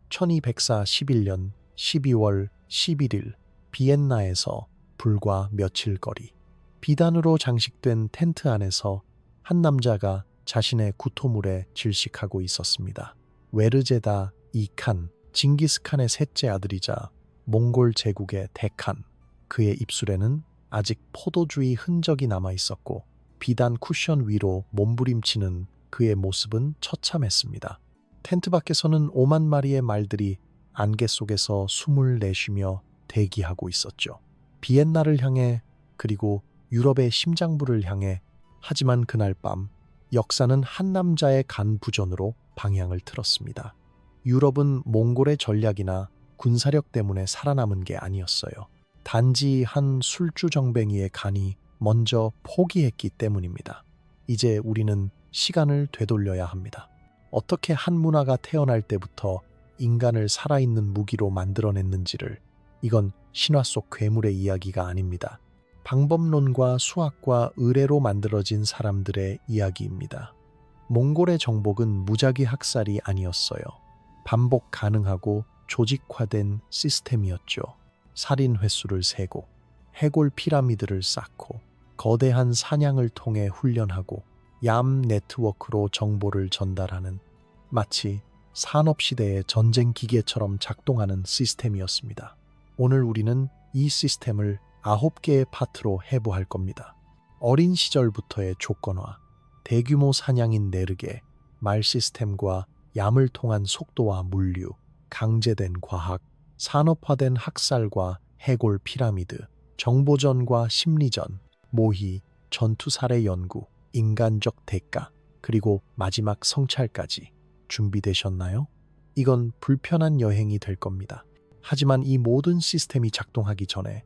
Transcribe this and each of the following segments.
1241년 12월 11일 비엔나에서 불과 며칠 거리. 비단으로 장식된 텐트 안에서 한 남자가 자신의 구토물에 질식하고 있었습니다. 웨르제다 이칸, 징기스칸의 셋째 아들이자 몽골 제국의 대칸. 그의 입술에는 아직 포도주의 흔적이 남아 있었고 비단 쿠션 위로 몸부림치는 그의 모습은 처참했습니다. 텐트 밖에서는 5만 마리의 말들이 안개 속에서 숨을 내쉬며 대기하고 있었죠. 비엔나를 향해, 그리고 유럽의 심장부를 향해. 하지만 그날 밤 역사는 한 남자의 간부전으로 방향을 틀었습니다. 유럽은 몽골의 전략이나 군사력 때문에 살아남은 게 아니었어요. 단지 한 술주정뱅이의 간이 먼저 포기했기 때문입니다. 이제 우리는 시간을 되돌려야 합니다. 어떻게 한 문화가 태어날 때부터 인간을 살아있는 무기로 만들어냈는지를. 이건 신화 속 괴물의 이야기가 아닙니다. 방법론과 수학과 의뢰로 만들어진 사람들의 이야기입니다. 몽골의 정복은 무작위 학살이 아니었어요. 반복 가능하고 조직화된 시스템이었죠. 살인 횟수를 세고, 해골 피라미드를 쌓고, 거대한 사냥을 통해 훈련하고, 얌 네트워크로 정보를 전달하는, 마치 산업시대의 전쟁 기계처럼 작동하는 시스템이었습니다. 오늘 우리는 이 시스템을 9개의 파트로 해부할 겁니다. 어린 시절부터의 조건화, 대규모 사냥인 내르게, 말 시스템과 얌을 통한 속도와 물류, 강제된 과학, 산업화된 학살과 해골 피라미드, 정보전과 심리전, 모의, 전투살해 연구, 인간적 대가, 그리고 마지막 성찰까지. 준비되셨나요? 이건 불편한 여행이 될 겁니다. 하지만 이 모든 시스템이 작동하기 전에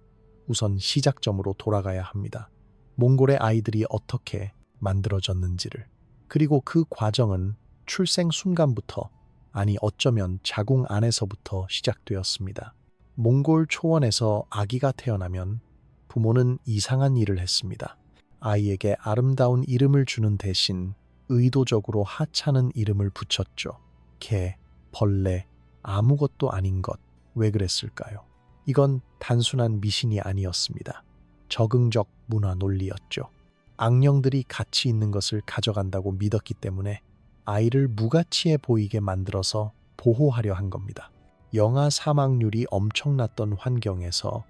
우선 시작점으로 돌아가야 합니다. 몽골의 아이들이 어떻게 만들어졌는지를. 그리고 그 과정은 출생 순간부터, 아니 어쩌면 자궁 안에서부터 시작되었습니다. 몽골 초원에서 아기가 태어나면 부모는 이상한 일을 했습니다. 아이에게 아름다운 이름을 주는 대신 의도적으로 하찮은 이름을 붙였죠. 개, 벌레, 아무것도 아닌 것. 왜 그랬을까요? 이건 단순한 미신이 아니었습니다. 적응적 문화 논리였죠. 악령들이 가치 있는 것을 가져간다고 믿었기 때문에 아이를 무가치해 보이게 만들어서 보호하려 한 겁니다. 영아 사망률이 엄청났던 환경에서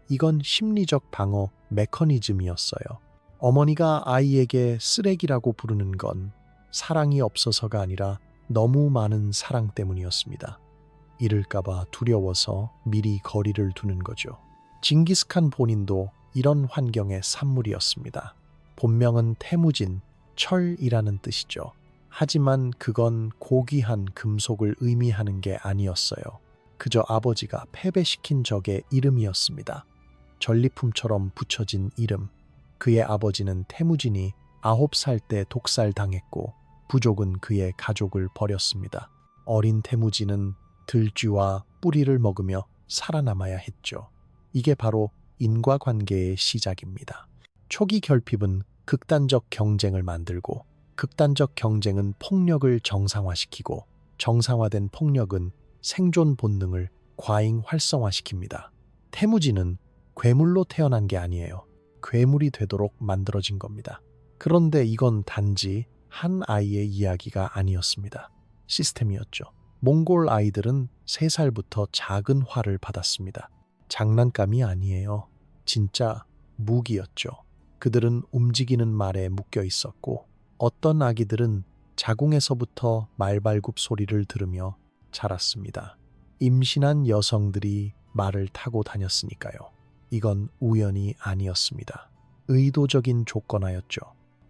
이건 심리적 방어 메커니즘이었어요. 어머니가 아이에게 쓰레기라고 부르는 건 사랑이 없어서가 아니라 너무 많은 사랑 때문이었습니다. 잃을까봐 두려워서 미리 거리를 두는 거죠. 징기스칸 본인도 이런 환경의 산물이었습니다. 본명은 태무진, 철이라는 뜻이죠. 하지만 그건 고귀한 금속을 의미하는 게 아니었어요. 그저 아버지가 패배시킨 적의 이름이었습니다. 전리품처럼 붙여진 이름. 그의 아버지는 태무진이 9살 때 독살당했고 부족은 그의 가족을 버렸습니다. 어린 태무진은 들쥐와 뿌리를 먹으며 살아남아야 했죠. 이게 바로 인과관계의 시작입니다. 초기 결핍은 극단적 경쟁을 만들고, 극단적 경쟁은 폭력을 정상화시키고, 정상화된 폭력은 생존 본능을 과잉 활성화시킵니다. 태무진은 괴물로 태어난 게 아니에요. 괴물이 되도록 만들어진 겁니다. 그런데 이건 단지 한 아이의 이야기가 아니었습니다. 시스템이었죠. 몽골 아이들은 3살부터 작은 화를 받았습니다. 장난감이 아니에요. 진짜 무기였죠. 그들은 움직이는 말에 묶여 있었고, 어떤 아기들은 자궁에서부터 말발굽 소리를 들으며 자랐습니다. 임신한 여성들이 말을 타고 다녔으니까요. 이건 우연이 아니었습니다. 의도적인 조건하였죠.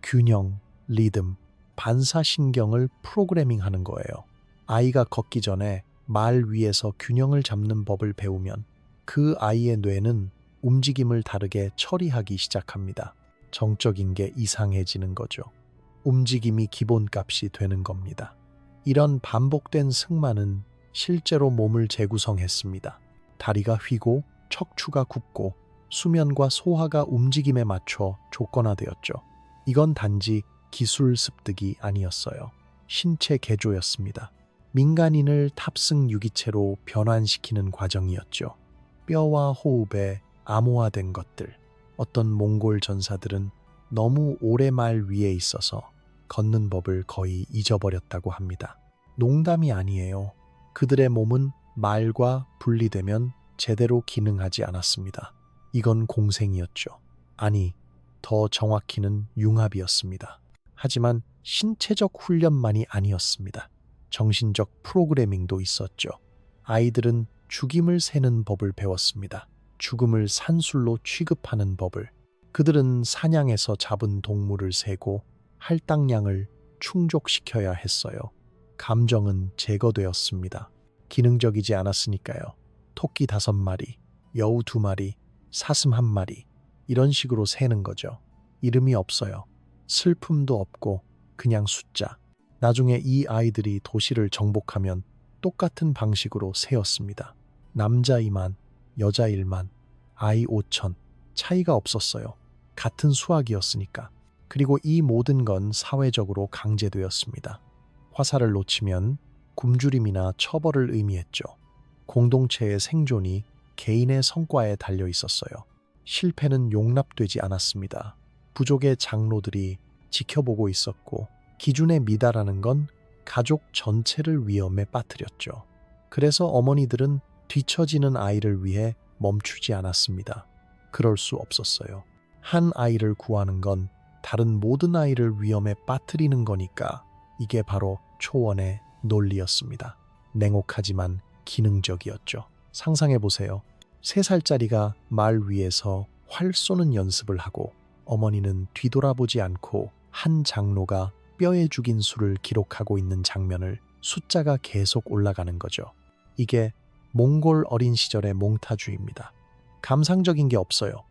균형, 리듬, 반사신경을 프로그래밍하는 거예요. 아이가 걷기 전에 말 위에서 균형을 잡는 법을 배우면 그 아이의 뇌는 움직임을 다르게 처리하기 시작합니다. 정적인 게 이상해지는 거죠. 움직임이 기본값이 되는 겁니다. 이런 반복된 승마는 실제로 몸을 재구성했습니다. 다리가 휘고 척추가 굽고 수면과 소화가 움직임에 맞춰 조건화되었죠. 이건 단지 기술 습득이 아니었어요. 신체 개조였습니다. 민간인을 탑승 유기체로 변환시키는 과정이었죠. 뼈와 호흡에 암호화된 것들. 어떤 몽골 전사들은 너무 오래 말 위에 있어서 걷는 법을 거의 잊어버렸다고 합니다. 농담이 아니에요. 그들의 몸은 말과 분리되면 제대로 기능하지 않았습니다. 이건 공생이었죠. 아니, 더 정확히는 융합이었습니다. 하지만 신체적 훈련만이 아니었습니다. 정신적 프로그래밍도 있었죠. 아이들은 죽임을 세는 법을 배웠습니다. 죽음을 산술로 취급하는 법을. 그들은 사냥해서 잡은 동물을 세고 할당량을 충족시켜야 했어요. 감정은 제거되었습니다. 기능적이지 않았으니까요. 토끼 5마리, 여우 2마리, 사슴 1마리 이런 식으로 세는 거죠. 이름이 없어요. 슬픔도 없고 그냥 숫자. 나중에 이 아이들이 도시를 정복하면 똑같은 방식으로 세었습니다. 남자 2만, 여자 1만, 아이 5천. 차이가 없었어요. 같은 수학이었으니까. 그리고 이 모든 건 사회적으로 강제되었습니다. 화살을 놓치면 굶주림이나 처벌을 의미했죠. 공동체의 생존이 개인의 성과에 달려 있었어요. 실패는 용납되지 않았습니다. 부족의 장로들이 지켜보고 있었고 기준에 미달하는 건 가족 전체를 위험에 빠뜨렸죠. 그래서 어머니들은 뒤처지는 아이를 위해 멈추지 않았습니다. 그럴 수 없었어요. 한 아이를 구하는 건 다른 모든 아이를 위험에 빠뜨리는 거니까 이게 바로 초원의 논리였습니다. 냉혹하지만 기능적이었죠. 상상해보세요. 3살짜리가 말 위에서 활 쏘는 연습을 하고 어머니는 뒤돌아보지 않고 한 장로가 뼈에 죽인 수를 기록하고 있는 장면을 숫자가 계속 올라가는 거죠. 이게 몽골 어린 시절의 몽타주의입니다. 감상적인 게 없어요.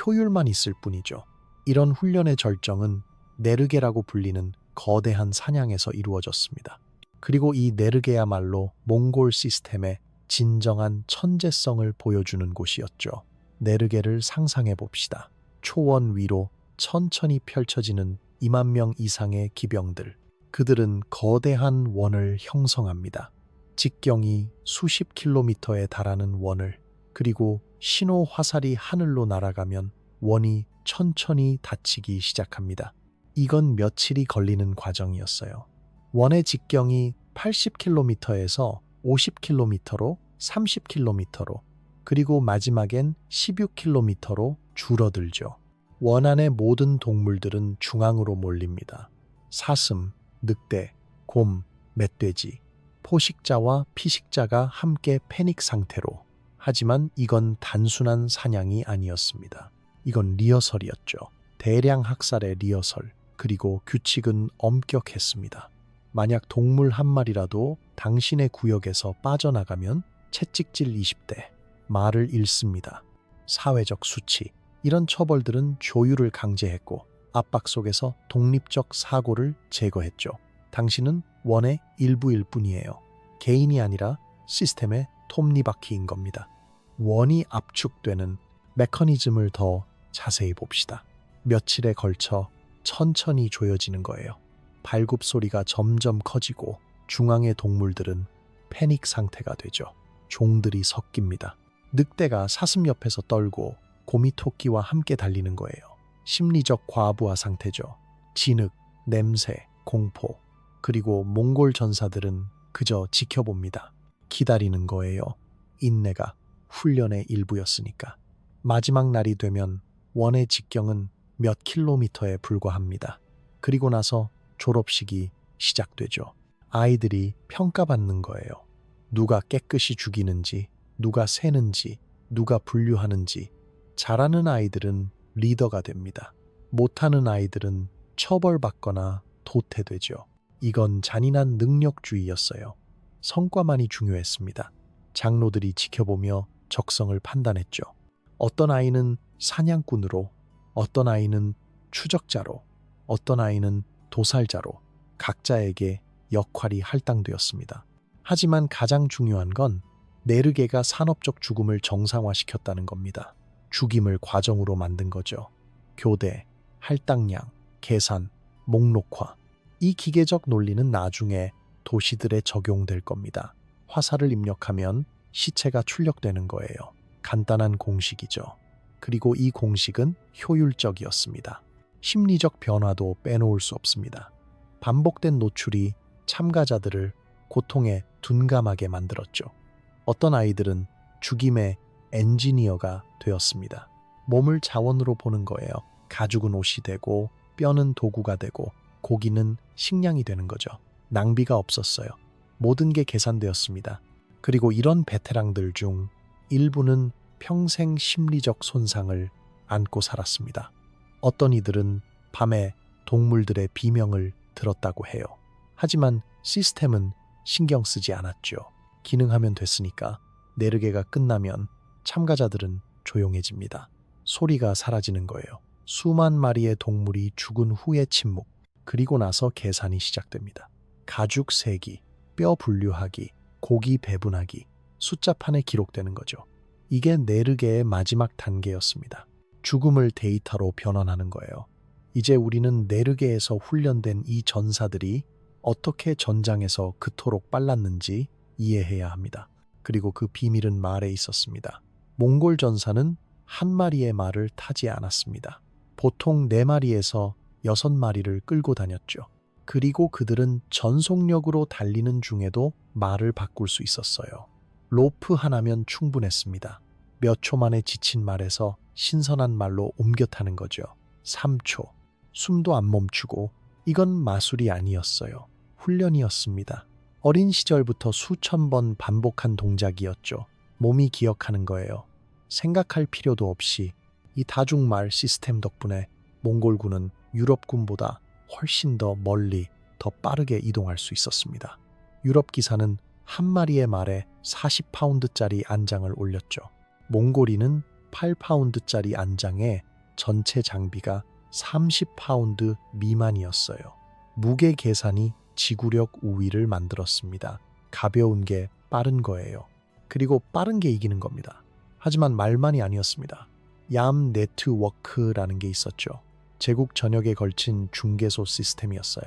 효율만 있을 뿐이죠. 이런 훈련의 절정은 네르게라고 불리는 거대한 사냥에서 이루어졌습니다. 그리고 이 네르게야말로 몽골 시스템의 진정한 천재성을 보여주는 곳이었죠. 네르게를 상상해 봅시다. 초원 위로 천천히 펼쳐지는 2만 명 이상의 기병들. 그들은 거대한 원을 형성합니다. 직경이 수십 킬로미터에 달하는 원을. 그리고 신호 화살이 하늘로 날아가면 원이 천천히 닫히기 시작합니다. 이건 며칠이 걸리는 과정이었어요. 원의 직경이 80km에서 50km로 30km로 그리고 마지막엔 16km로 줄어들죠. 원 안의 모든 동물들은 중앙으로 몰립니다. 사슴, 늑대, 곰, 멧돼지, 포식자와 피식자가 함께 패닉 상태로. 하지만 이건 단순한 사냥이 아니었습니다. 이건 리허설이었죠. 대량 학살의 리허설. 그리고 규칙은 엄격했습니다. 만약 동물 한 마리라도 당신의 구역에서 빠져나가면 채찍질 20대, 말을 잃습니다. 사회적 수치. 이런 처벌들은 조율을 강제했고 압박 속에서 독립적 사고를 제거했죠. 당신은 원의 일부일 뿐이에요. 개인이 아니라 시스템의 톱니바퀴인 겁니다. 원이 압축되는 메커니즘을 더 자세히 봅시다. 며칠에 걸쳐 천천히 조여지는 거예요. 발굽 소리가 점점 커지고 중앙의 동물들은 패닉 상태가 되죠. 종들이 섞입니다. 늑대가 사슴 옆에서 떨고 곰이 토끼와 함께 달리는 거예요. 심리적 과부하 상태죠. 진흙, 냄새, 공포. 그리고 몽골 전사들은 그저 지켜봅니다. 기다리는 거예요. 인내가 훈련의 일부였으니까. 마지막 날이 되면 원의 직경은 몇 킬로미터에 불과합니다. 그리고 나서 졸업식이 시작되죠. 아이들이 평가받는 거예요. 누가 깨끗이 죽이는지, 누가 세는지, 누가 분류하는지. 잘하는 아이들은 리더가 됩니다. 못하는 아이들은 처벌받거나 도태되죠. 이건 잔인한 능력주의였어요. 성과만이 중요했습니다. 장로들이 지켜보며 적성을 판단했죠. 어떤 아이는 사냥꾼으로, 어떤 아이는 추적자로, 어떤 아이는 도살자로 각자에게 역할이 할당되었습니다. 하지만 가장 중요한 건 네르게가 산업적 죽음을 정상화시켰다는 겁니다. 죽임을 과정으로 만든 거죠. 교대, 할당량, 계산, 목록화. 이 기계적 논리는 나중에 도시들에 적용될 겁니다. 화살을 입력하면 시체가 출력되는 거예요. 간단한 공식이죠. 그리고 이 공식은 효율적이었습니다. 심리적 변화도 빼놓을 수 없습니다. 반복된 노출이 참가자들을 고통에 둔감하게 만들었죠. 어떤 아이들은 죽임의 엔지니어가 되었습니다. 몸을 자원으로 보는 거예요. 가죽은 옷이 되고 뼈는 도구가 되고 고기는 식량이 되는 거죠. 낭비가 없었어요. 모든 게 계산되었습니다. 그리고 이런 베테랑들 중 일부는 평생 심리적 손상을 안고 살았습니다. 어떤 이들은 밤에 동물들의 비명을 들었다고 해요. 하지만 시스템은 신경 쓰지 않았죠. 기능하면 됐으니까. 내르게가 끝나면 참가자들은 조용해집니다. 소리가 사라지는 거예요. 수만 마리의 동물이 죽은 후의 침묵, 그리고 나서 계산이 시작됩니다. 가죽 세기, 뼈 분류하기, 고기 배분하기, 숫자판에 기록되는 거죠. 이게 내르게의 마지막 단계였습니다. 죽음을 데이터로 변환하는 거예요. 이제 우리는 내르게에서 훈련된 이 전사들이 어떻게 전장에서 그토록 빨랐는지 이해해야 합니다. 그리고 그 비밀은 말에 있었습니다. 몽골 전사는 한 마리의 말을 타지 않았습니다. 보통 4마리에서 6마리를 끌고 다녔죠. 그리고 그들은 전속력으로 달리는 중에도 말을 바꿀 수 있었어요. 로프 하나면 충분했습니다. 몇 초 만에 지친 말에서 신선한 말로 옮겨 타는 거죠. 3초. 숨도 안 멈추고. 이건 마술이 아니었어요. 훈련이었습니다. 어린 시절부터 수천 번 반복한 동작이었죠. 몸이 기억하는 거예요. 생각할 필요도 없이 이 다중말 시스템 덕분에 몽골군은 유럽군보다 훨씬 더 멀리, 더 빠르게 이동할 수 있었습니다. 유럽 기사는 한 마리의 말에 40파운드짜리 안장을 올렸죠. 몽골인은 8파운드짜리 안장에 전체 장비가 30파운드 미만이었어요. 무게 계산이 지구력 우위를 만들었습니다. 가벼운 게 빠른 거예요. 그리고 빠른 게 이기는 겁니다. 하지만 말만이 아니었습니다. 얌 네트워크라는 게 있었죠. 제국 전역에 걸친 중개소 시스템이었어요.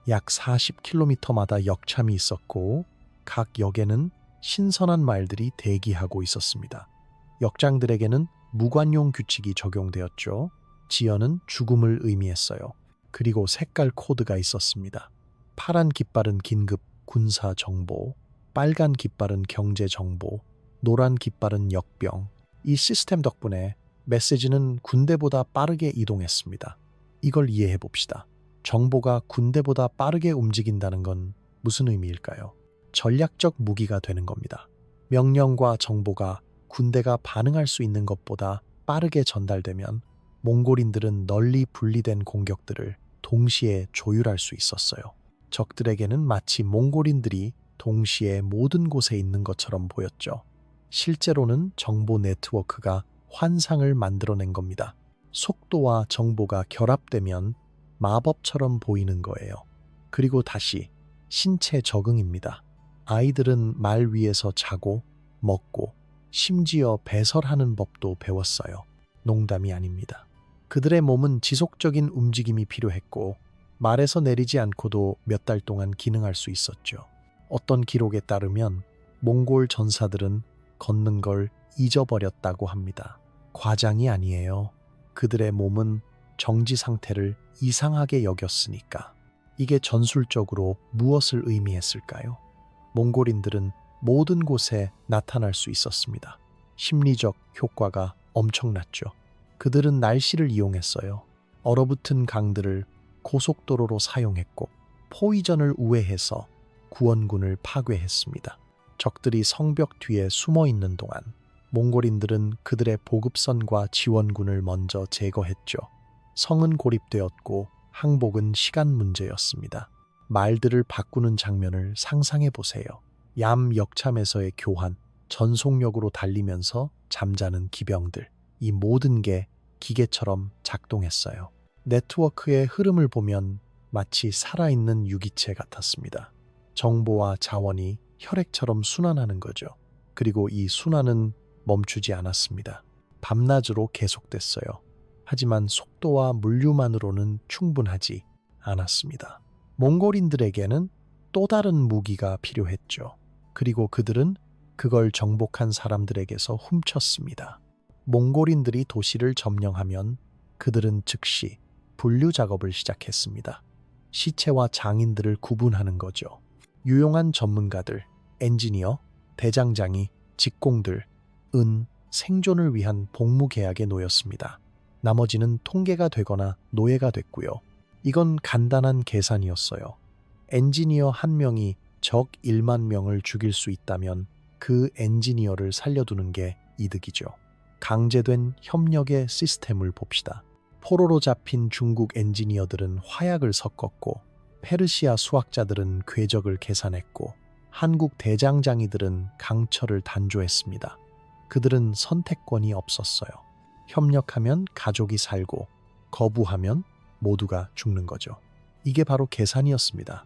약 40km마다 역참이 있었고 각 역에는 신선한 말들이 대기하고 있었습니다. 역장들에게는 무관용 규칙이 적용되었죠. 지연은 죽음을 의미했어요. 그리고 색깔 코드가 있었습니다. 파란 깃발은 긴급 군사 정보, 빨간 깃발은 경제 정보, 노란 깃발은 역병. 이 시스템 덕분에 메시지는 군대보다 빠르게 이동했습니다. 이걸 이해해 봅시다. 정보가 군대보다 빠르게 움직인다는 건 무슨 의미일까요? 전략적 무기가 되는 겁니다. 명령과 정보가 군대가 반응할 수 있는 것보다 빠르게 전달되면 몽골인들은 널리 분리된 공격들을 동시에 조율할 수 있었어요. 적들에게는 마치 몽골인들이 동시에 모든 곳에 있는 것처럼 보였죠. 실제로는 정보 네트워크가 환상을 만들어낸 겁니다. 속도와 정보가 결합되면 마법처럼 보이는 거예요. 그리고 다시 신체 적응입니다. 아이들은 말 위에서 자고 먹고 심지어 배설하는 법도 배웠어요. 농담이 아닙니다. 그들의 몸은 지속적인 움직임이 필요했고 말에서 내리지 않고도 몇 달 동안 기능할 수 있었죠. 어떤 기록에 따르면 몽골 전사들은 걷는 걸 잊어버렸다고 합니다. 과장이 아니에요. 그들의 몸은 정지 상태를 이상하게 여겼으니까. 이게 전술적으로 무엇을 의미했을까요? 몽골인들은 모든 곳에 나타날 수 있었습니다. 심리적 효과가 엄청났죠. 그들은 날씨를 이용했어요. 얼어붙은 강들을 고속도로로 사용했고 포위전을 우회해서 구원군을 파괴했습니다. 적들이 성벽 뒤에 숨어 있는 동안 몽골인들은 그들의 보급선과 지원군을 먼저 제거했죠. 성은 고립되었고 항복은 시간 문제였습니다. 말들을 바꾸는 장면을 상상해 보세요. 얌 역참에서의 교환, 전속력으로 달리면서 잠자는 기병들, 이 모든 게 기계처럼 작동했어요. 네트워크의 흐름을 보면 마치 살아있는 유기체 같았습니다. 정보와 자원이 혈액처럼 순환하는 거죠. 그리고 이 순환은 멈추지 않았습니다. 밤낮으로 계속됐어요. 하지만 속도와 물류만으로는 충분하지 않았습니다. 몽골인들에게는 또 다른 무기가 필요했죠. 그리고 그들은 그걸 정복한 사람들에게서 훔쳤습니다. 몽골인들이 도시를 점령하면 그들은 즉시 분류 작업을 시작했습니다. 시체와 장인들을 구분하는 거죠. 유용한 전문가들, 엔지니어, 대장장이, 직공들, 생존을 위한 복무 계약에 놓였습니다. 나머지는 통계가 되거나 노예가 됐고요. 이건 간단한 계산이었어요. 엔지니어 한 명이 적 1만 명을 죽일 수 있다면 그 엔지니어를 살려두는 게 이득이죠. 강제된 협력의 시스템을 봅시다. 포로로 잡힌 중국 엔지니어들은 화약을 섞었고, 페르시아 수학자들은 궤적을 계산했고, 한국 대장장이들은 강철을 단조했습니다. 그들은 선택권이 없었어요. 협력하면 가족이 살고, 거부하면 모두가 죽는 거죠. 이게 바로 계산이었습니다.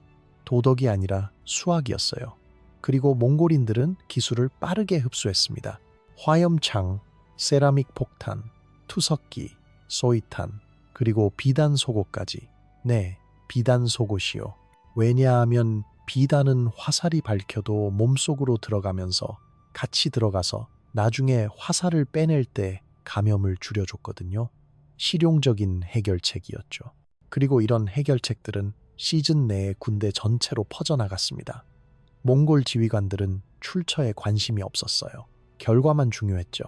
도덕이 아니라 수학이었어요. 그리고 몽골인들은 기술을 빠르게 흡수했습니다. 화염창, 세라믹 폭탄, 투석기, 소이탄, 그리고 비단 속옷까지. 네, 비단 속옷이요. 왜냐하면 비단은 화살이 밝혀도 몸속으로 들어가면서 같이 들어가서 나중에 화살을 빼낼 때 감염을 줄여줬거든요. 실용적인 해결책이었죠. 그리고 이런 해결책들은 시즌 내에 군대 전체로 퍼져나갔습니다. 몽골 지휘관들은 출처에 관심이 없었어요. 결과만 중요했죠.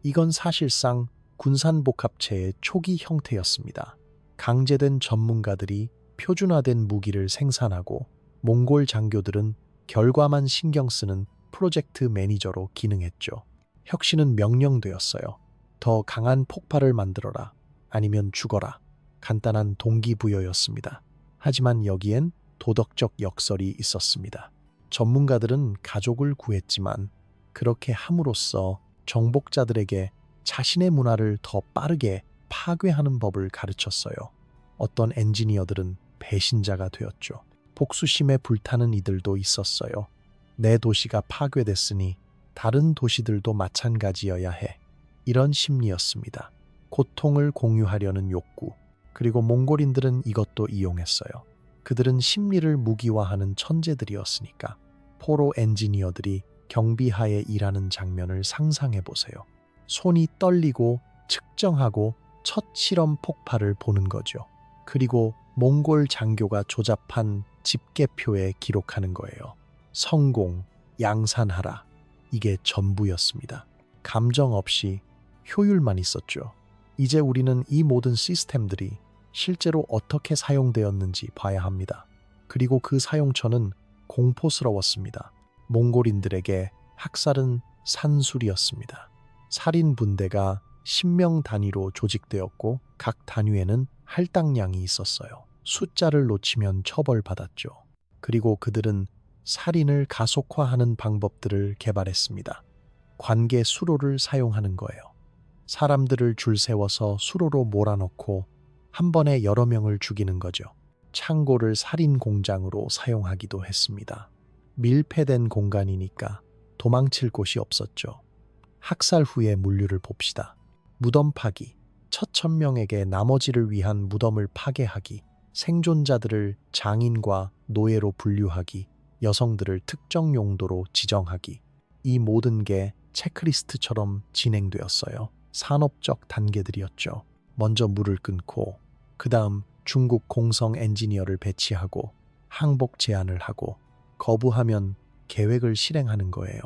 이건 사실상 군산복합체의 초기 형태였습니다. 강제된 전문가들이 표준화된 무기를 생산하고 몽골 장교들은 결과만 신경 쓰는 프로젝트 매니저로 기능했죠. 혁신은 명령되었어요. 더 강한 폭발을 만들어라. 아니면 죽어라. 간단한 동기부여였습니다. 하지만 여기엔 도덕적 역설이 있었습니다. 전문가들은 가족을 구했지만 그렇게 함으로써 정복자들에게 자신의 문화를 더 빠르게 파괴하는 법을 가르쳤어요. 어떤 엔지니어들은 배신자가 되었죠. 복수심에 불타는 이들도 있었어요. 내 도시가 파괴됐으니 다른 도시들도 마찬가지여야 해. 이런 심리였습니다. 고통을 공유하려는 욕구. 그리고 몽골인들은 이것도 이용했어요. 그들은 심리를 무기화하는 천재들이었으니까. 포로 엔지니어들이 경비하에 일하는 장면을 상상해 보세요. 손이 떨리고 측정하고 첫 실험 폭발을 보는 거죠. 그리고 몽골 장교가 조잡한 집계표에 기록하는 거예요. 성공, 양산하라. 이게 전부였습니다. 감정 없이 효율만 있었죠. 이제 우리는 이 모든 시스템들이 실제로 어떻게 사용되었는지 봐야 합니다. 그리고 그 사용처는 공포스러웠습니다. 몽골인들에게 학살은 산술이었습니다. 살인 분대가 10명 단위로 조직되었고 각 단위에는 할당량이 있었어요. 숫자를 놓치면 처벌받았죠. 그리고 그들은 살인을 가속화하는 방법들을 개발했습니다. 관계 수로를 사용하는 거예요. 사람들을 줄 세워서 수로로 몰아넣고 한 번에 여러 명을 죽이는 거죠. 창고를 살인 공장으로 사용하기도 했습니다. 밀폐된 공간이니까 도망칠 곳이 없었죠. 학살 후의 물류를 봅시다. 무덤 파기, 처천명에게 나머지를 위한 무덤을 파괴하기, 생존자들을 장인과 노예로 분류하기, 여성들을 특정 용도로 지정하기. 이 모든 게 체크리스트처럼 진행되었어요. 산업적 단계들이었죠. 먼저 물을 끊고 그 다음 중국 공성 엔지니어를 배치하고 항복 제한을 하고 거부하면 계획을 실행하는 거예요.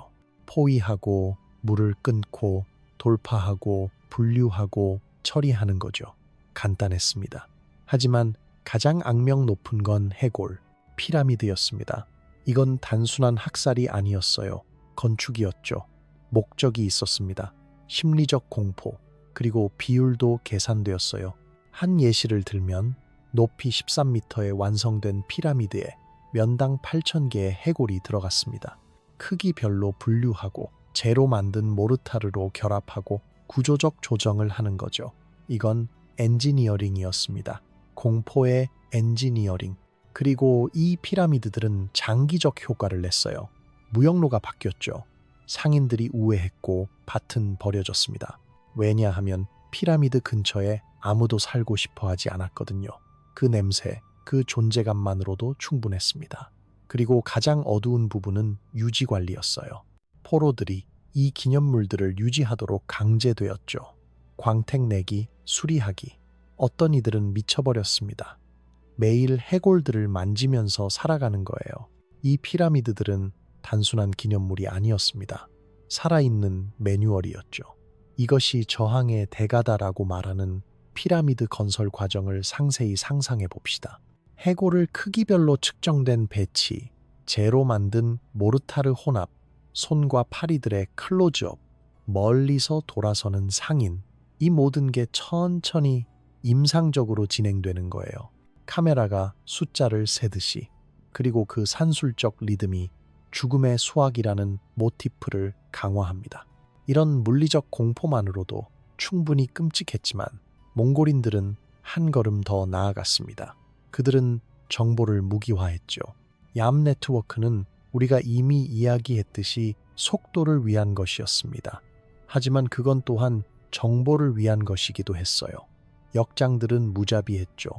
포위하고 물을 끊고 돌파하고 분류하고 처리하는 거죠. 간단했습니다. 하지만 가장 악명 높은 건 해골, 피라미드였습니다. 이건 단순한 학살이 아니었어요. 건축이었죠. 목적이 있었습니다. 심리적 공포, 그리고 비율도 계산되었어요. 한 예시를 들면 높이 13m에 완성된 피라미드에 면당 8,000개의 해골이 들어갔습니다. 크기별로 분류하고 재로 만든 모르타르로 결합하고 구조적 조정을 하는 거죠. 이건 엔지니어링이었습니다. 공포의 엔지니어링. 그리고 이 피라미드들은 장기적 효과를 냈어요. 무역로가 바뀌었죠. 상인들이 우회했고 밭은 버려졌습니다. 왜냐하면 피라미드 근처에 아무도 살고 싶어 하지 않았거든요. 그 냄새, 그 존재감만으로도 충분했습니다. 그리고 가장 어두운 부분은 유지 관리였어요. 포로들이 이 기념물들을 유지하도록 강제되었죠. 광택 내기, 수리하기. 어떤 이들은 미쳐버렸습니다. 매일 해골들을 만지면서 살아가는 거예요. 이 피라미드들은 단순한 기념물이 아니었습니다. 살아있는 매뉴얼이었죠. 이것이 저항의 대가다라고 말하는 피라미드 건설 과정을 상세히 상상해 봅시다. 해골을 크기별로 측정된 배치, 재로 만든 모르타르 혼합, 손과 파리들의 클로즈업, 멀리서 돌아서는 상인, 이 모든 게 천천히 임상적으로 진행되는 거예요. 카메라가 숫자를 세듯이. 그리고 그 산술적 리듬이 죽음의 수학이라는 모티프를 강화합니다. 이런 물리적 공포만으로도 충분히 끔찍했지만 몽골인들은 한 걸음 더 나아갔습니다. 그들은 정보를 무기화했죠. 얌 네트워크는 우리가 이미 이야기했듯이 속도를 위한 것이었습니다. 하지만 그건 또한 정보를 위한 것이기도 했어요. 역장들은 무자비했죠.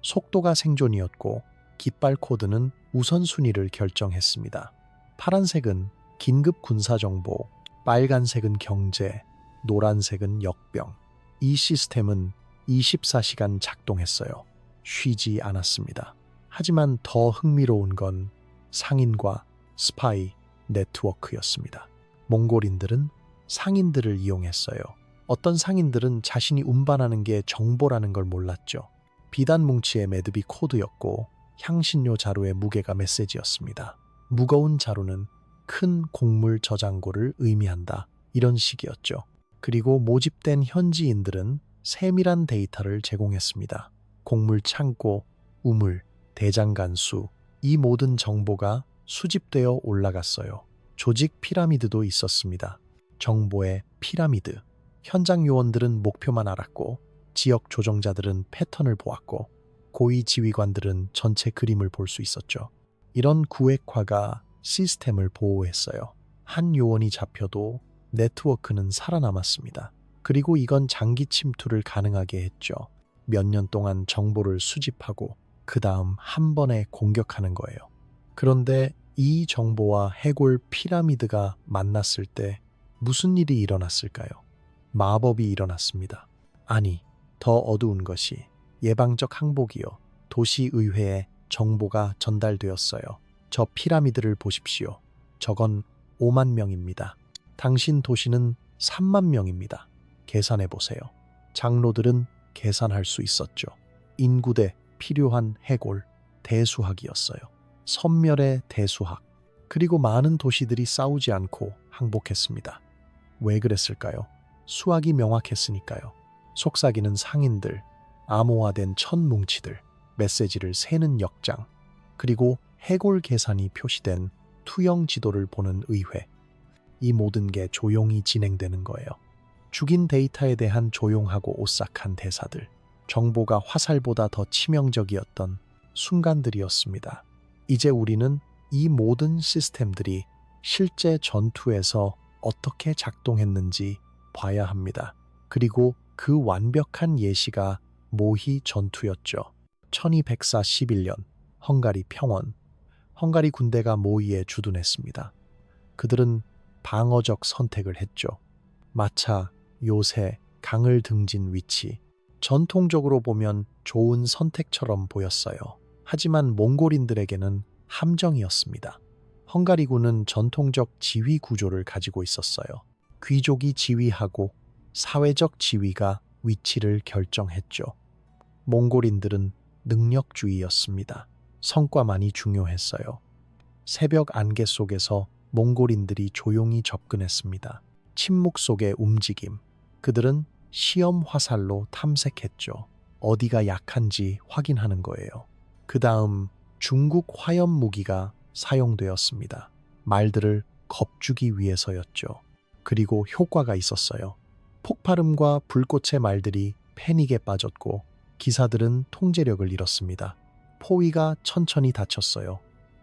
속도가 생존이었고 깃발 코드는 우선순위를 결정했습니다. 파란색은 긴급 군사정보, 빨간색은 경제, 노란색은 역병. 이 시스템은 24시간 작동했어요. 쉬지 않았습니다. 하지만 더 흥미로운 건 상인과 스파이 네트워크였습니다. 몽골인들은 상인들을 이용했어요. 어떤 상인들은 자신이 운반하는 게 정보라는 걸 몰랐죠. 비단 뭉치의 매듭이 코드였고 향신료 자루의 무게가 메시지였습니다. 무거운 자루는 큰 곡물 저장고를 의미한다. 이런 식이었죠. 그리고 모집된 현지인들은 세밀한 데이터를 제공했습니다. 곡물 창고, 우물, 대장간 수, 이 모든 정보가 수집되어 올라갔어요. 조직 피라미드도 있었습니다. 정보의 피라미드. 현장 요원들은 목표만 알았고 지역 조정자들은 패턴을 보았고 고위 지휘관들은 전체 그림을 볼 수 있었죠. 이런 구획화가 시스템을 보호했어요. 한 요원이 잡혀도 네트워크는 살아남았습니다. 그리고 이건 장기 침투를 가능하게 했죠. 몇 년 동안 정보를 수집하고 그 다음 한 번에 공격하는 거예요. 그런데 이 정보와 해골 피라미드가 만났을 때 무슨 일이 일어났을까요? 마법이 일어났습니다. 아니, 더 어두운 것이 예방적 항복이요. 도시의회에 정보가 전달되었어요. 저 피라미드를 보십시오. 저건 5만 명입니다. 당신 도시는 3만 명입니다. 계산해 보세요. 장로들은 계산할 수 있었죠. 인구대 필요한 해골 대수학이었어요. 섬멸의 대수학. 그리고 많은 도시들이 싸우지 않고 항복했습니다. 왜 그랬을까요? 수학이 명확했으니까요. 속삭이는 상인들, 암호화된 천뭉치들, 메시지를 세는 역장, 그리고 해골 계산이 표시된 투영 지도를 보는 의회. 이 모든 게 조용히 진행되는 거예요. 죽인 데이터에 대한 조용하고 오싹한 대사들, 정보가 화살보다 더 치명적이었던 순간들이었습니다. 이제 우리는 이 모든 시스템들이 실제 전투에서 어떻게 작동했는지 봐야 합니다. 그리고 그 완벽한 예시가 모히 전투였죠. 1241년 헝가리 평원. 헝가리 군대가 모이에 주둔했습니다. 그들은 방어적 선택을 했죠. 마차, 요새, 강을 등진 위치. 전통적으로 보면 좋은 선택처럼 보였어요. 하지만 몽골인들에게는 함정이었습니다. 헝가리군은 전통적 지휘 구조를 가지고 있었어요. 귀족이 지휘하고 사회적 지위가 위치를 결정했죠. 몽골인들은 능력주의였습니다. 성과만이 중요했어요. 새벽 안개 속에서 몽골인들이 조용히 접근했습니다. 침묵 속의 움직임. 그들은 시험 화살로 탐색했죠. 어디가 약한지 확인하는 거예요. 그 다음 중국 화염 무기가 사용되었습니다. 말들을 겁주기 위해서였죠. 그리고 효과가 있었어요. 폭발음과 불꽃의 말들이 패닉에 빠졌고 기사들은 통제력을 잃었습니다. 포위가 천천히 닫혔어요.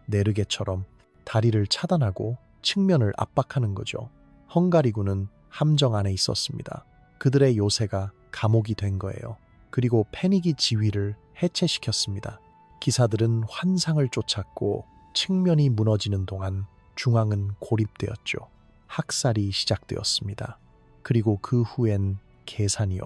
내르게처럼 다리를 차단하고 측면을 압박하는 거죠. 헝가리군은 함정 안에 있었습니다. 그들의 요새가 감옥이 된 거예요. 그리고 패닉이 지위를 해체시켰습니다. 기사들은 환상을 쫓았고 측면이 무너지는 동안 중앙은 고립되었죠. 학살이 시작되었습니다. 그리고 그 후엔 계산이요.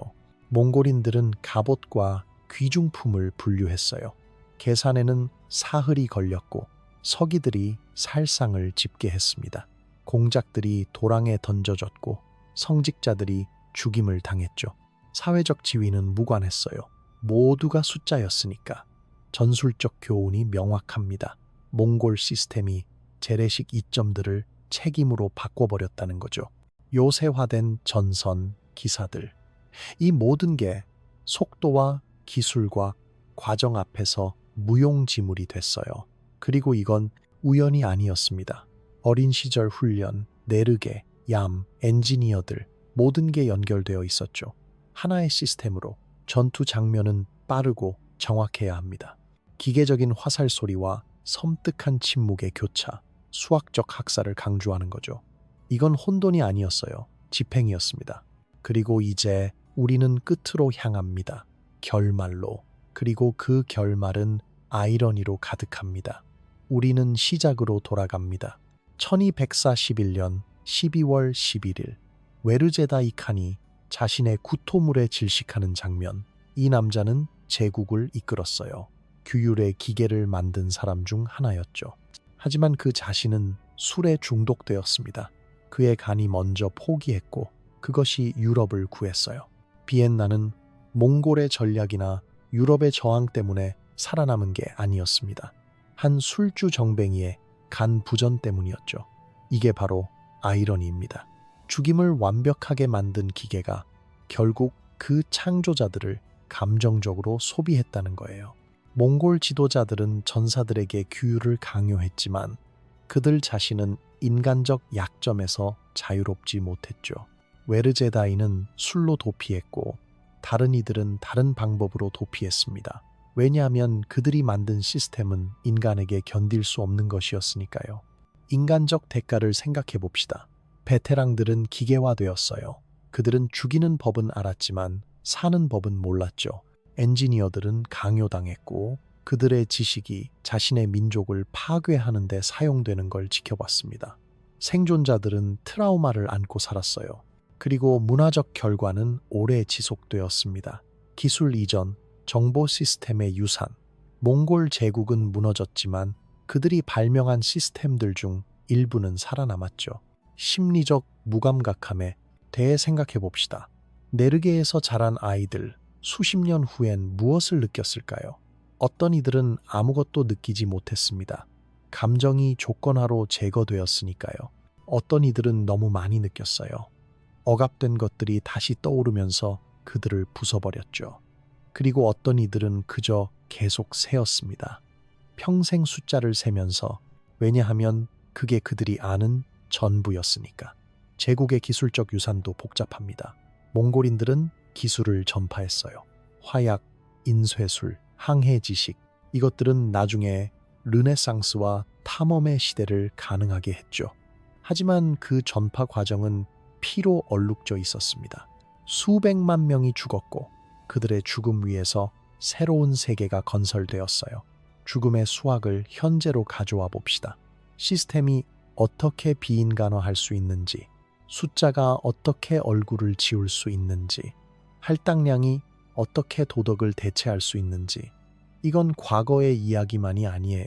몽골인들은 갑옷과 귀중품을 분류했어요. 계산에는 사흘이 걸렸고 서기들이 살상을 집계했습니다. 공작들이 도랑에 던져졌고 성직자들이 죽임을 당했죠. 사회적 지위는 무관했어요. 모두가 숫자였으니까. 전술적 교훈이 명확합니다. 몽골 시스템이 재래식 이점들을 책임으로 바꿔버렸다는 거죠. 요새화된 전선, 기사들. 이 모든 게 속도와 기술과 과정 앞에서 무용지물이 됐어요. 그리고 이건 우연이 아니었습니다. 어린 시절 훈련, 내르게, 얌, 엔지니어들 모든 게 연결되어 있었죠. 하나의 시스템으로 전투 장면은 빠르고 정확해야 합니다. 기계적인 화살 소리와 섬뜩한 침묵의 교차, 수학적 학살을 강조하는 거죠. 이건 혼돈이 아니었어요. 집행이었습니다. 그리고 이제 우리는 끝으로 향합니다. 결말로. 그리고 그 결말은 아이러니로 가득합니다. 우리는 시작으로 돌아갑니다. 1241년 12월 11일 웨르제다이 칸이 자신의 구토물에 질식하는 장면. 이 남자는 제국을 이끌었어요. 규율의 기계를 만든 사람 중 하나였죠. 하지만 그 자신은 술에 중독되었습니다. 그의 간이 먼저 포기했고 그것이 유럽을 구했어요. 비엔나는 몽골의 전략이나 유럽의 저항 때문에 살아남은 게 아니었습니다. 한 술주 정뱅이의 간 부전 때문이었죠. 이게 바로 아이러니입니다. 죽임을 완벽하게 만든 기계가 결국 그 창조자들을 감정적으로 소비했다는 거예요. 몽골 지도자들은 전사들에게 규율을 강요했지만 그들 자신은 인간적 약점에서 자유롭지 못했죠. 웨르제다이는 술로 도피했고 다른 이들은 다른 방법으로 도피했습니다. 왜냐하면 그들이 만든 시스템은 인간에게 견딜 수 없는 것이었으니까요. 인간적 대가를 생각해 봅시다. 베테랑들은 기계화되었어요. 그들은 죽이는 법은 알았지만 사는 법은 몰랐죠. 엔지니어들은 강요당했고 그들의 지식이 자신의 민족을 파괴하는 데 사용되는 걸 지켜봤습니다. 생존자들은 트라우마를 안고 살았어요. 그리고 문화적 결과는 오래 지속되었습니다. 기술 이전, 정보 시스템의 유산. 몽골 제국은 무너졌지만 그들이 발명한 시스템들 중 일부는 살아남았죠. 심리적 무감각함에 대해 생각해 봅시다. 네르게에서 자란 아이들, 수십 년 후엔 무엇을 느꼈을까요? 어떤 이들은 아무것도 느끼지 못했습니다. 감정이 조건화로 제거되었으니까요. 어떤 이들은 너무 많이 느꼈어요. 억압된 것들이 다시 떠오르면서 그들을 부숴버렸죠. 그리고 어떤 이들은 그저 계속 세었습니다. 평생 숫자를 세면서. 왜냐하면 그게 그들이 아는 전부였으니까. 제국의 기술적 유산도 복잡합니다. 몽골인들은 기술을 전파했어요. 화약, 인쇄술, 항해 지식. 이것들은 나중에 르네상스와 탐험의 시대를 가능하게 했죠. 하지만 그 전파 과정은 피로 얼룩져 있었습니다. 수백만 명이 죽었고 그들의 죽음 위에서 새로운 세계가 건설되었어요. 죽음의 수학을 현재로 가져와 봅시다. 시스템이 어떻게 비인간화할 수 있는지, 숫자가 어떻게 얼굴을 지울 수 있는지, 할당량이 어떻게 도덕을 대체할 수 있는지. 이건 과거의 이야기만이 아니에요.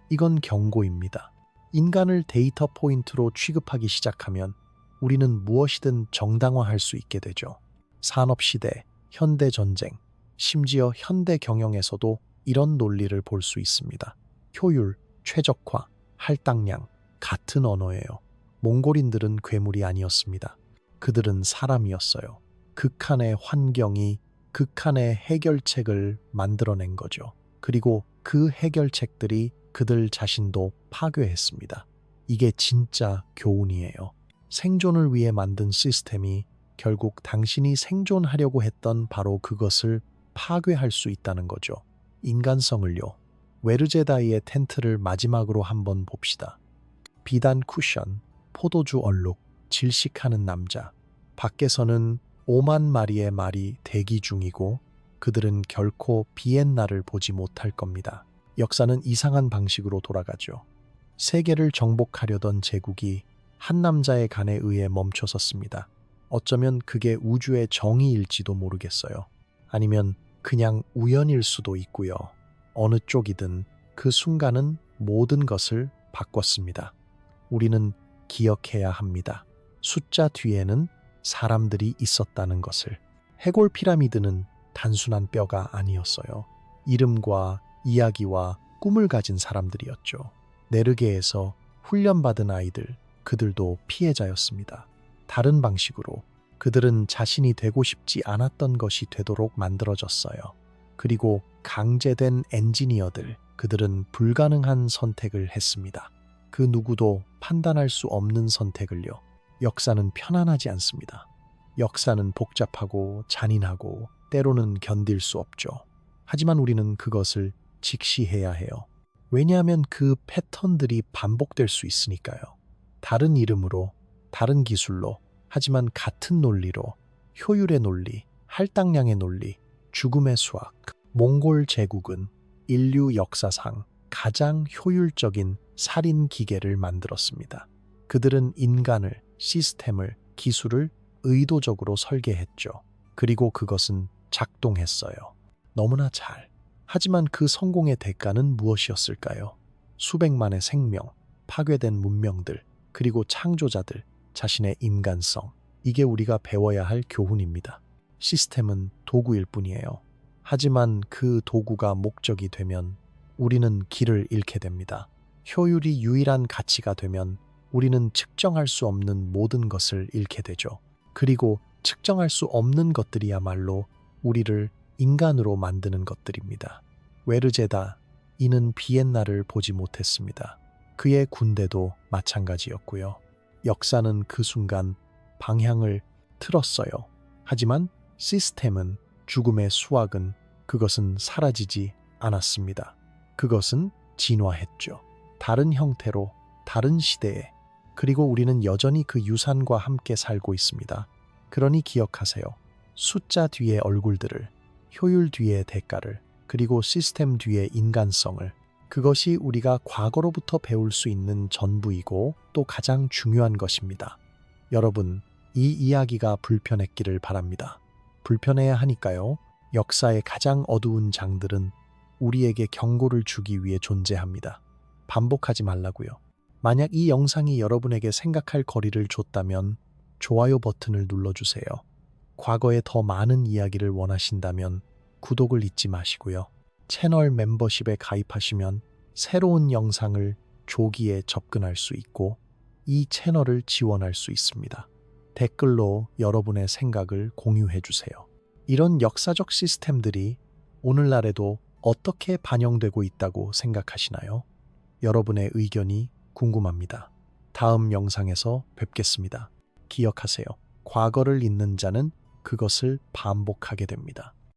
이건 경고입니다. 인간을 데이터 포인트로 취급하기 시작하면 우리는 무엇이든 정당화할 수 있게 되죠. 산업시대, 현대전쟁, 심지어 현대 경영에서도 이런 논리를 볼 수 있습니다. 효율, 최적화, 할당량, 같은 언어예요. 몽골인들은 괴물이 아니었습니다. 그들은 사람이었어요. 극한의 환경이 극한의 해결책을 만들어낸 거죠. 그리고 그 해결책들이 그들 자신도 파괴했습니다. 이게 진짜 교훈이에요. 생존을 위해 만든 시스템이 결국 당신이 생존하려고 했던 바로 그것을 파괴할 수 있다는 거죠. 인간성을요. 웨르제다이의 텐트를 마지막으로 한번 봅시다. 비단 쿠션, 포도주 얼룩, 질식하는 남자. 밖에서는 5만 마리의 말이 대기 중이고 그들은 결코 비엔나를 보지 못할 겁니다. 역사는 이상한 방식으로 돌아가죠. 세계를 정복하려던 제국이 한 남자의 간에 의해 멈춰섰습니다. 어쩌면 그게 우주의 정의일지도 모르겠어요. 아니면 그냥 우연일 수도 있고요. 어느 쪽이든 그 순간은 모든 것을 바꿨습니다. 우리는 기억해야 합니다. 숫자 뒤에는 사람들이 있었다는 것을. 해골 피라미드는 단순한 뼈가 아니었어요. 이름과 이야기와 꿈을 가진 사람들이었죠. 네르게에서 훈련받은 아이들, 그들도 피해자였습니다. 다른 방식으로 그들은 자신이 되고 싶지 않았던 것이 되도록 만들어졌어요. 그리고 강제된 엔지니어들, 그들은 불가능한 선택을 했습니다. 그 누구도 판단할 수 없는 선택을요. 역사는 편안하지 않습니다. 역사는 복잡하고 잔인하고 때로는 견딜 수 없죠. 하지만 우리는 그것을 직시해야 해요. 왜냐하면 그 패턴들이 반복될 수 있으니까요. 다른 이름으로, 다른 기술로, 하지만 같은 논리로, 효율의 논리, 할당량의 논리, 죽음의 수학. 몽골 제국은 인류 역사상 가장 효율적인 살인 기계를 만들었습니다. 그들은 인간을, 시스템을, 기술을 의도적으로 설계했죠. 그리고 그것은 작동했어요. 너무나 잘. 하지만 그 성공의 대가는 무엇이었을까요? 수백만의 생명, 파괴된 문명들, 그리고 창조자들 자신의 인간성. 이게 우리가 배워야 할 교훈입니다. 시스템은 도구일 뿐이에요. 하지만 그 도구가 목적이 되면 우리는 길을 잃게 됩니다. 효율이 유일한 가치가 되면 우리는 측정할 수 없는 모든 것을 잃게 되죠. 그리고 측정할 수 없는 것들이야말로 우리를 인간으로 만드는 것들입니다. 웨르제다, 이는 비엔나를 보지 못했습니다. 그의 군대도 마찬가지였고요. 역사는 그 순간 방향을 틀었어요. 하지만 시스템은, 죽음의 수학은, 그것은 사라지지 않았습니다. 그것은 진화했죠. 다른 형태로, 다른 시대에. 그리고 우리는 여전히 그 유산과 함께 살고 있습니다. 그러니 기억하세요. 숫자 뒤의 얼굴들을, 효율 뒤의 대가를, 그리고 시스템 뒤의 인간성을. 그것이 우리가 과거로부터 배울 수 있는 전부이고 또 가장 중요한 것입니다. 여러분, 이 이야기가 불편했기를 바랍니다. 불편해야 하니까요. 역사의 가장 어두운 장들은 우리에게 경고를 주기 위해 존재합니다. 반복하지 말라고요. 만약 이 영상이 여러분에게 생각할 거리를 줬다면 좋아요 버튼을 눌러주세요. 과거에 더 많은 이야기를 원하신다면 구독을 잊지 마시고요. 채널 멤버십에 가입하시면 새로운 영상을 조기에 접근할 수 있고 이 채널을 지원할 수 있습니다. 댓글로 여러분의 생각을 공유해 주세요. 이런 역사적 시스템들이 오늘날에도 어떻게 반영되고 있다고 생각하시나요? 여러분의 의견이 궁금합니다. 다음 영상에서 뵙겠습니다. 기억하세요. 과거를 잊는 자는 그것을 반복하게 됩니다.